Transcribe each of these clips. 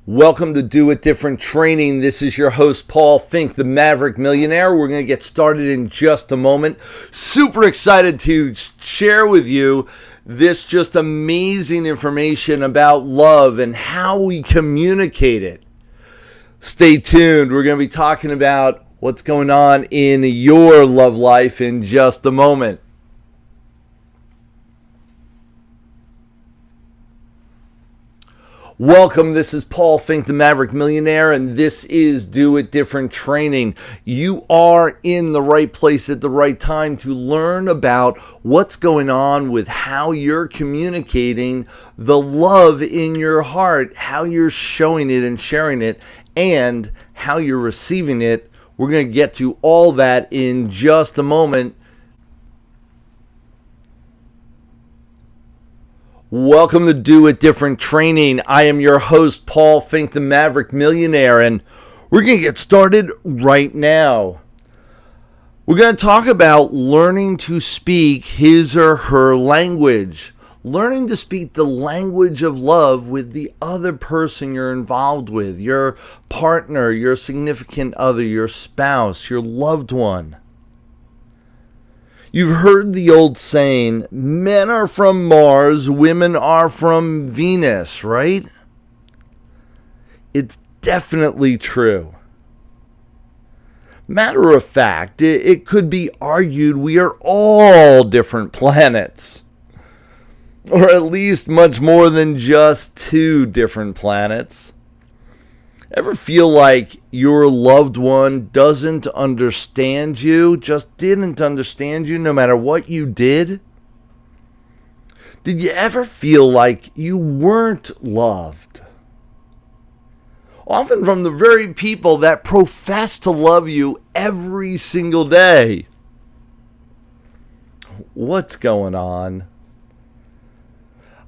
Welcome to Do It Different Training. This is your host, Paul Fink, the Maverick Millionaire. We're going to get started in just a moment. Super excited to share with you this just amazing information about love and how we communicate it. Stay tuned. We're going to be talking about what's going on in your love life in just a moment. Welcome, this is Paul Fink, the Maverick Millionaire, and this is Do It Different Training. You are in the right place at the right time to learn about what's going on with how you're communicating the love in your heart, how you're showing it and sharing it, and how you're receiving it. We're going to get to all that in just a moment. Welcome to Do It Different Training. I am your host, Paul Fink, the Maverick Millionaire, and we're going to get started right now. We're going to talk about learning to speak his or her language. Learning to speak the language of love with the other person you're involved with, your partner, your significant other, your spouse, your loved one. You've heard the old saying, men are from Mars, women are from Venus, right? It's definitely true. Matter of fact, it could be argued we are all different planets. Or at least much more than just two different planets. Ever feel like your loved one doesn't understand you, just didn't understand you no matter what you did? Did you ever feel like you weren't loved? Often from the very people that profess to love you every single day. What's going on?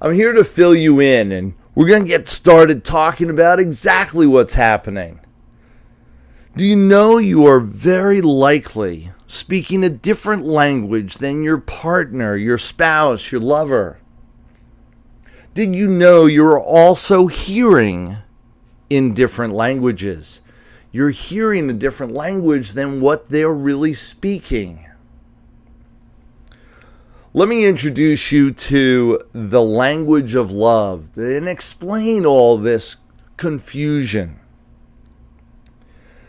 I'm here to fill you in, and we're going to get started talking about exactly what's happening. Do you know you are very likely speaking a different language than your partner, your spouse, your lover? Did you know you're also hearing in different languages? You're hearing a different language than what they're really speaking. Let me introduce you to the language of love and explain all this confusion.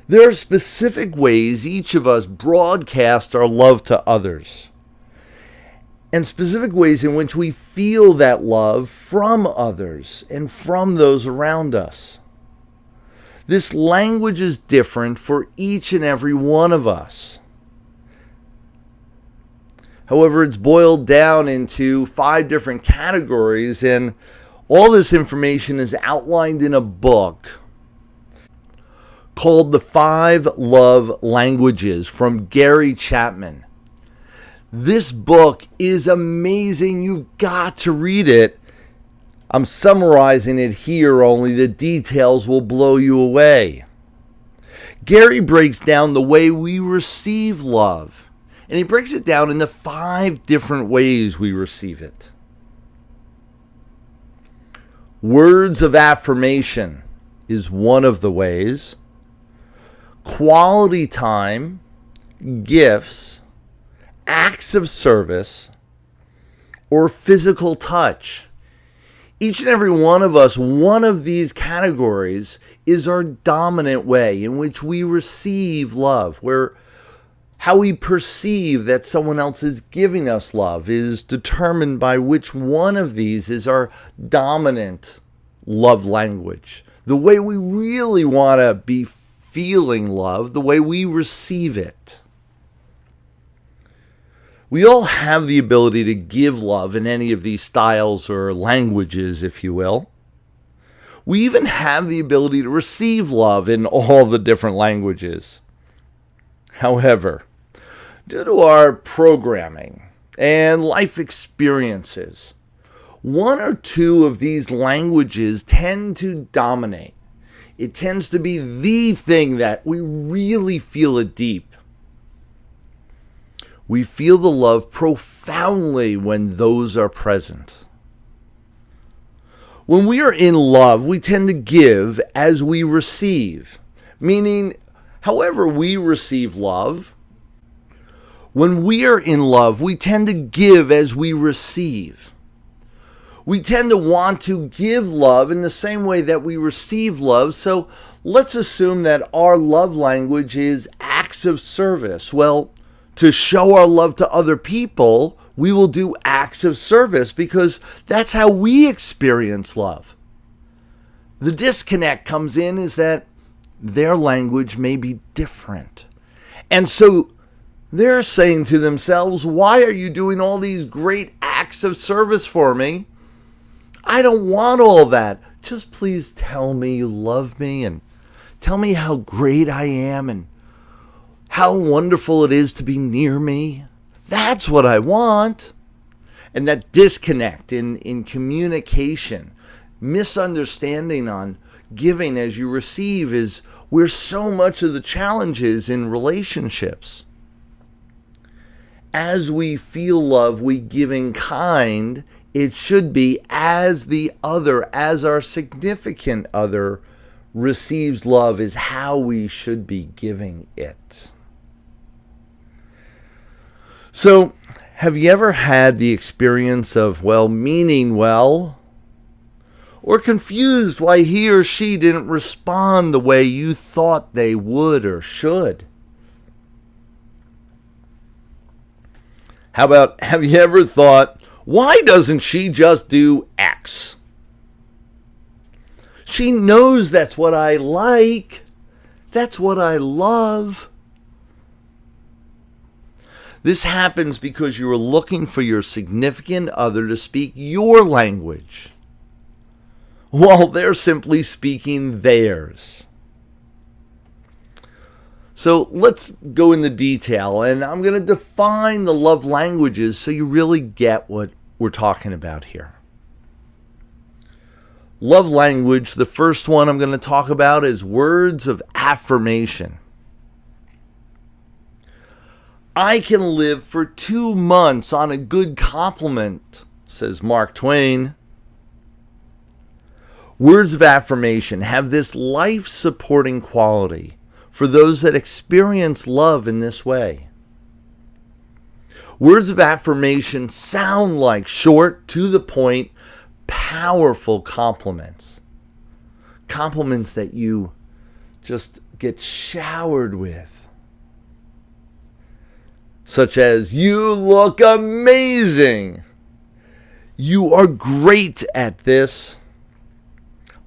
There are specific ways each of us broadcast our love to others, and specific ways in which we feel that love from others and from those around us. This language is different for each and every one of us. However, it's boiled down into 5 different categories, and all this information is outlined in a book called The 5 Love Languages from Gary Chapman. This book is amazing. You've got to read it. I'm summarizing it here, only the details will blow you away. Gary breaks down the way we receive love. And he breaks it down into 5 different ways we receive it. Words of affirmation is one of the ways. Quality time, gifts, acts of service, or physical touch. Each and every one of us, one of these categories is our dominant way in which we receive love, where how we perceive that someone else is giving us love is determined by which one of these is our dominant love language. The way we really want to be feeling love, the way we receive it. We all have the ability to give love in any of these styles or languages, if you will. We even have the ability to receive love in all the different languages. However, due to our programming and life experiences, 1 or 2 of these languages tend to dominate. It tends to be the thing that we really feel it deep. We feel the love profoundly when those are present. When we are in love, we tend to give as we receive, meaning, however we receive love, when we are in love, we tend to give as we receive. We tend to want to give love in the same way that we receive love. So let's assume that our love language is acts of service. Well, to show our love to other people, we will do acts of service because that's how we experience love. The disconnect comes in is that their language may be different. And so they're saying to themselves, why are you doing all these great acts of service for me? I don't want all that. Just please tell me you love me and tell me how great I am and how wonderful it is to be near me. That's what I want. And that disconnect in communication, misunderstanding on giving as you receive is where so much of the challenge is in relationships. As we feel love, we give in kind. It should be as the other, as our significant other receives love is how we should be giving it. So, have you ever had the experience of, meaning well, or confused why he or she didn't respond the way you thought they would or should? How about, have you ever thought, why doesn't she just do X? She knows that's what I like. That's what I love. This happens because you are looking for your significant other to speak your language, while they're simply speaking theirs. So let's go into detail, and I'm going to define the love languages so you really get what we're talking about here. Love language, the first one I'm going to talk about is words of affirmation. I can live for 2 months on a good compliment, says Mark Twain. Words of affirmation have this life-supporting quality for those that experience love in this way. Words of affirmation sound like short, to the point, powerful compliments. Compliments that you just get showered with. Such as, you look amazing. You are great at this.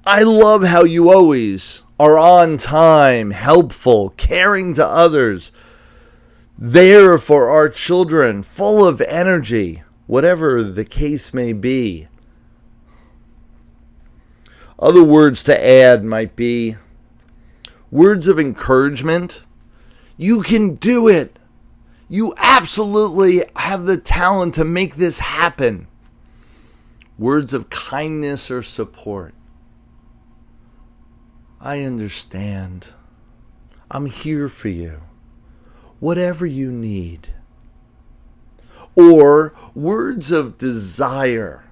I love how you always are on time, helpful, caring to others, there for our children, full of energy, whatever the case may be. Other words to add might be words of encouragement. You can do it. You absolutely have the talent to make this happen. Words of kindness or support. I understand. I'm here for you. Whatever you need. Or words of desire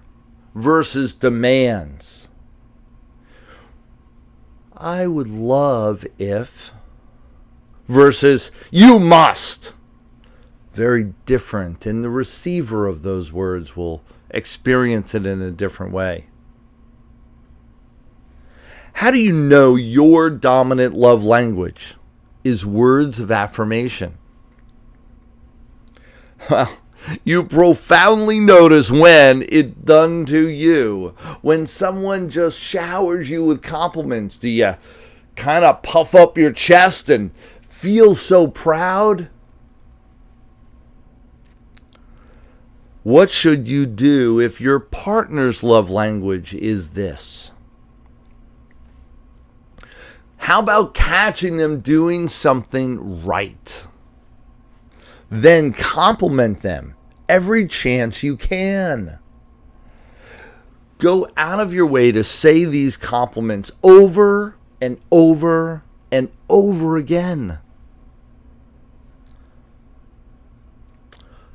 versus demands. I would love if versus you must. Very different, and the receiver of those words will experience it in a different way. How do you know your dominant love language is words of affirmation? Well, you profoundly notice when it's done to you. When someone just showers you with compliments, do you kind of puff up your chest and feel so proud? What should you do if your partner's love language is this? How about catching them doing something right? Then compliment them every chance you can. Go out of your way to say these compliments over and over and over again.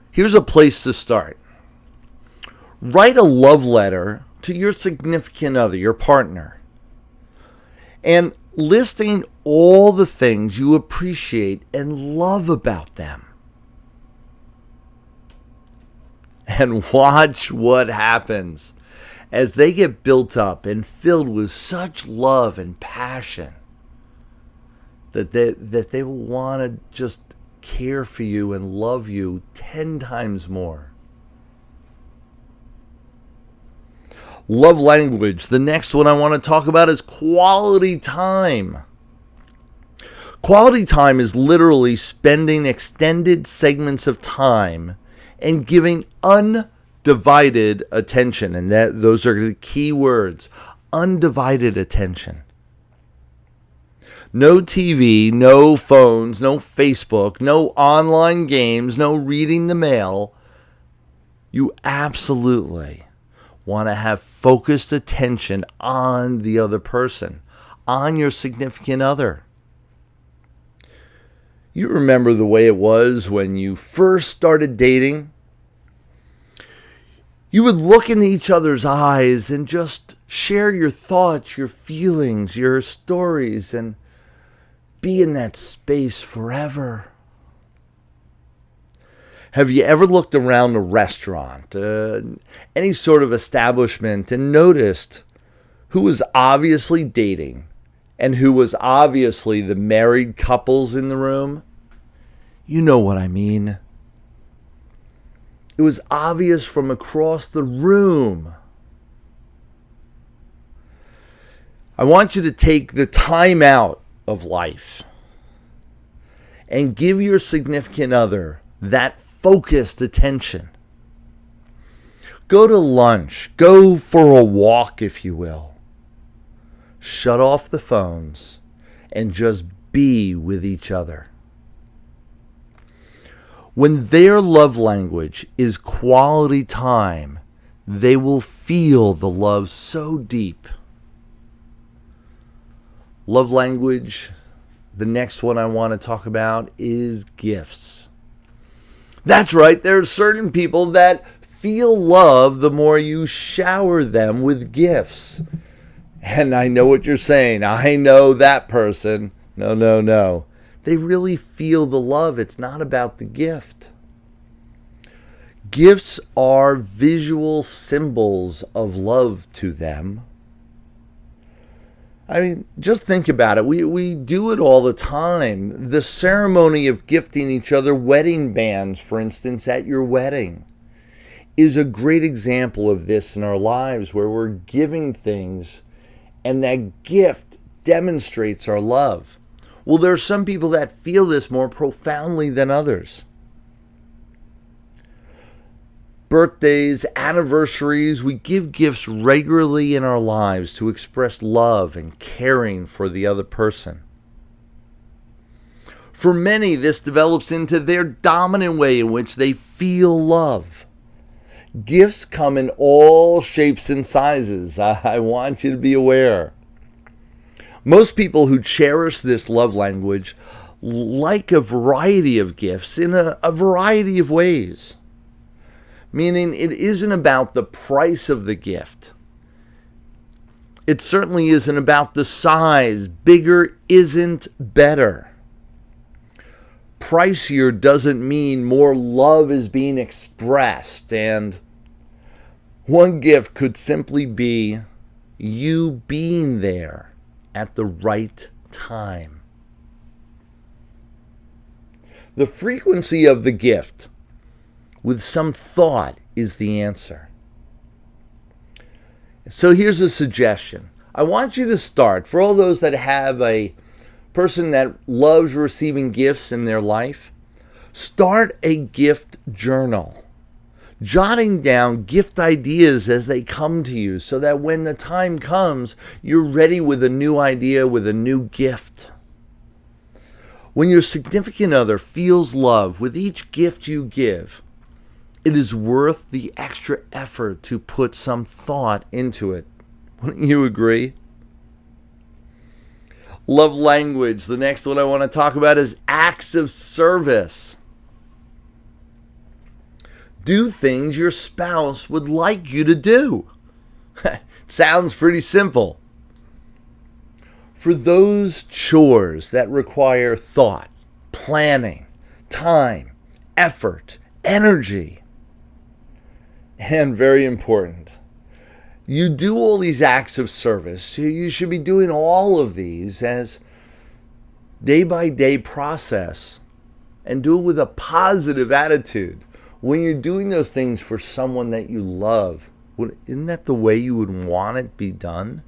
Here's a place to start. Write a love letter to your significant other, your partner, and listing all the things you appreciate and love about them. And watch what happens as they get built up and filled with such love and passion that they will want to just care for you and love you 10 times more. Love language. The next one I want to talk about is quality time. Quality time is literally spending extended segments of time and giving undivided attention. And those are the key words. Undivided attention. No TV, no phones, no Facebook, no online games, no reading the mail. You absolutely want to have focused attention on the other person, on your significant other. You remember the way it was when you first started dating? You would look into each other's eyes and just share your thoughts, your feelings, your stories, and be in that space forever. Have you ever looked around a restaurant, any sort of establishment, and noticed who was obviously dating and who was obviously the married couples in the room? You know what I mean. It was obvious from across the room. I want you to take the time out of life and give your significant other that focused attention. Go to lunch. Go for a walk, if you will. Shut off the phones and just be with each other. When their love language is quality time, they will feel the love so deep. Love language, the next one I want to talk about is gifts. That's right, there are certain people that feel love the more you shower them with gifts. And I know what you're saying. I know that person. No. They really feel the love. It's not about the gift. Gifts are visual symbols of love to them. I mean, just think about it. We do it all the time. The ceremony of gifting each other wedding bands, for instance, at your wedding, is a great example of this in our lives, where we're giving things and that gift demonstrates our love. Well, there are some people that feel this more profoundly than others. Birthdays, anniversaries, we give gifts regularly in our lives to express love and caring for the other person. For many, this develops into their dominant way in which they feel love. Gifts come in all shapes and sizes. I want you to be aware. Most people who cherish this love language like a variety of gifts in a variety of ways. Meaning it isn't about the price of the gift. It certainly isn't about the size. Bigger isn't better. Pricier doesn't mean more love is being expressed. And one gift could simply be you being there at the right time. The frequency of the gift with some thought is the answer. So here's a suggestion. I want you to start, for all those that have a person that loves receiving gifts in their life, start a gift journal. Jotting down gift ideas as they come to you so that when the time comes, you're ready with a new idea, with a new gift. When your significant other feels love with each gift you give, it is worth the extra effort to put some thought into it. Wouldn't you agree? Love language. The next one I want to talk about is acts of service. Do things your spouse would like you to do. Sounds pretty simple. For those chores that require thought, planning, time, effort, energy, and very important, you do all these acts of service. So you should be doing all of these as day-by-day process and do it with a positive attitude. When you're doing those things for someone that you love, isn't that the way you would want it be done?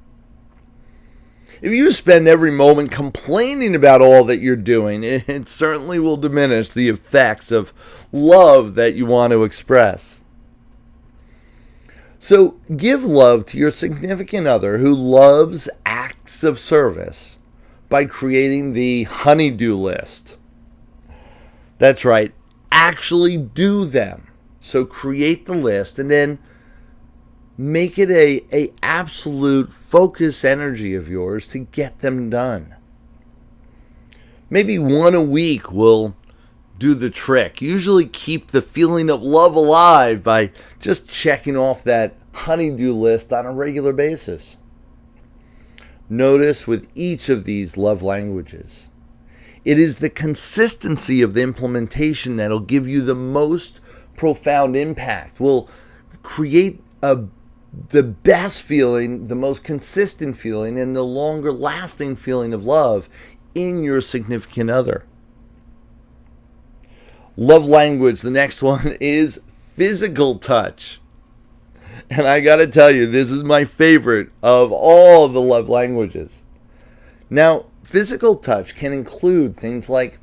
If you spend every moment complaining about all that you're doing, it certainly will diminish the effects of love that you want to express. So give love to your significant other who loves acts of service by creating the honey-do list. That's right, actually do them. So create the list and then make it a absolute focus energy of yours to get them done. Maybe one a week will do the trick. Usually keep the feeling of love alive by just checking off that honey-do list on a regular basis. Notice with each of these love languages, it is the consistency of the implementation that'll give you the most profound impact, will create the best feeling, the most consistent feeling, and the longer lasting feeling of love in your significant other. Love language, the next one, is physical touch. And I got to tell you, this is my favorite of all the love languages. Now, physical touch can include things like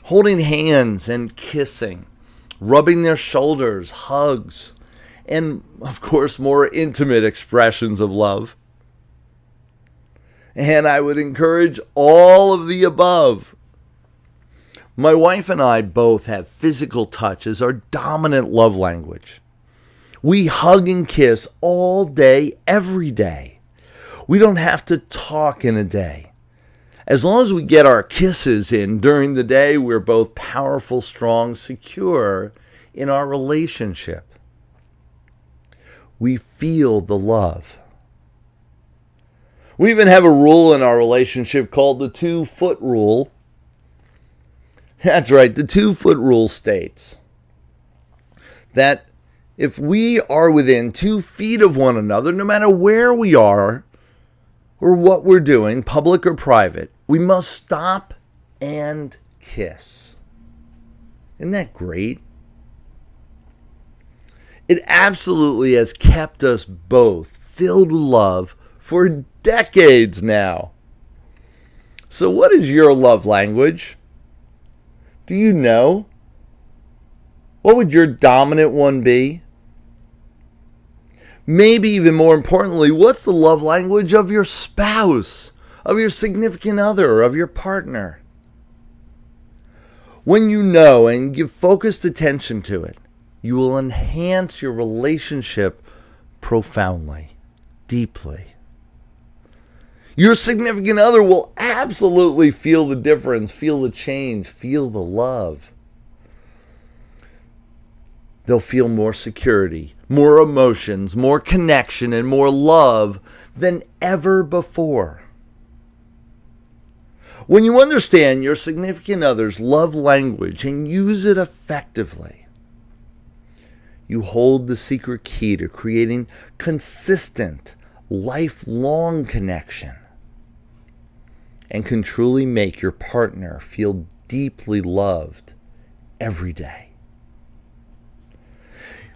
holding hands and kissing, rubbing their shoulders, hugs, and, of course, more intimate expressions of love. And I would encourage all of the above. My wife and I both have physical touch as our dominant love language. We hug and kiss all day, every day. We don't have to talk in a day. As long as we get our kisses in during the day, we're both powerful, strong, secure in our relationship. We feel the love. We even have a rule in our relationship called the 2-foot rule. That's right, the 2-foot rule states that if we are within 2 feet of one another, no matter where we are or what we're doing, public or private, we must stop and kiss. Isn't that great? It absolutely has kept us both filled with love for decades now. So what is your love language? Do you know? What would your dominant one be? Maybe even more importantly, what's the love language of your spouse, of your significant other, of your partner? When you know and give focused attention to it, you will enhance your relationship profoundly, deeply. Your significant other will absolutely feel the difference, feel the change, feel the love. They'll feel more security, more emotions, more connection, and more love than ever before. When you understand your significant other's love language and use it effectively, you hold the secret key to creating consistent, lifelong connection and can truly make your partner feel deeply loved every day.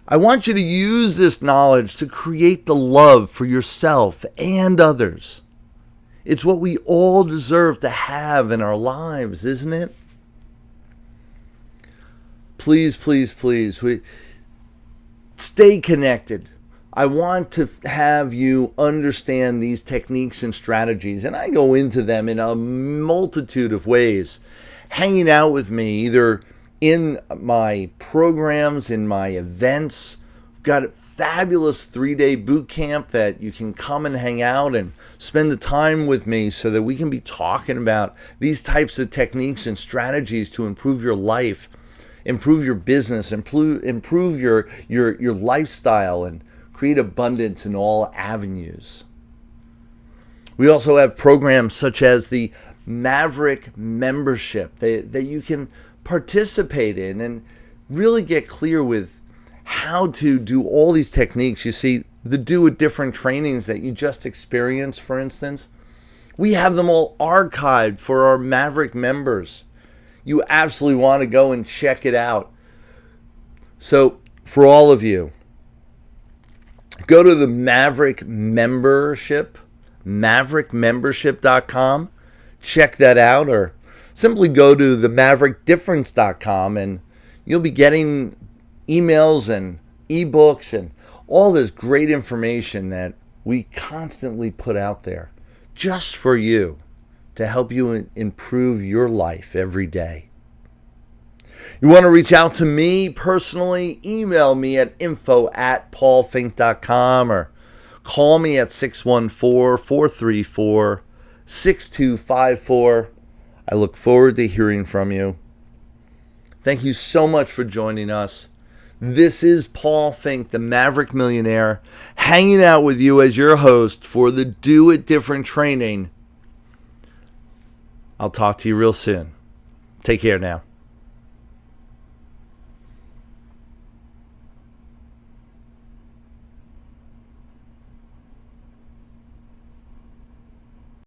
I want you to use this knowledge to create the love for yourself and others. It's what we all deserve to have in our lives, isn't it? Please, please, please, stay connected. I want to have you understand these techniques and strategies, and I go into them in a multitude of ways. Hanging out with me, either in my programs, in my events. We've got a fabulous 3-day boot camp that you can come and hang out and spend the time with me so that we can be talking about these types of techniques and strategies to improve your life, improve your business, improve your lifestyle, and create abundance in all avenues. We also have programs such as the Maverick membership that you can participate in and really get clear with how to do all these techniques. You see, the Do It Different trainings that you just experienced, for instance, we have them all archived for our Maverick members. You absolutely want to go and check it out. So for all of you, go to the Maverick membership, maverickmembership.com. Check that out, or simply go to themaverickdifference.com and you'll be getting emails and ebooks and all this great information that we constantly put out there just for you to help you improve your life every day. You want to reach out to me personally? Email me at info@paulfink.com or call me at 614-434-6254. I look forward to hearing from you. Thank you so much for joining us. This is Paul Fink, the Maverick Millionaire, hanging out with you as your host for the Do It Different training. I'll talk to you real soon. Take care now.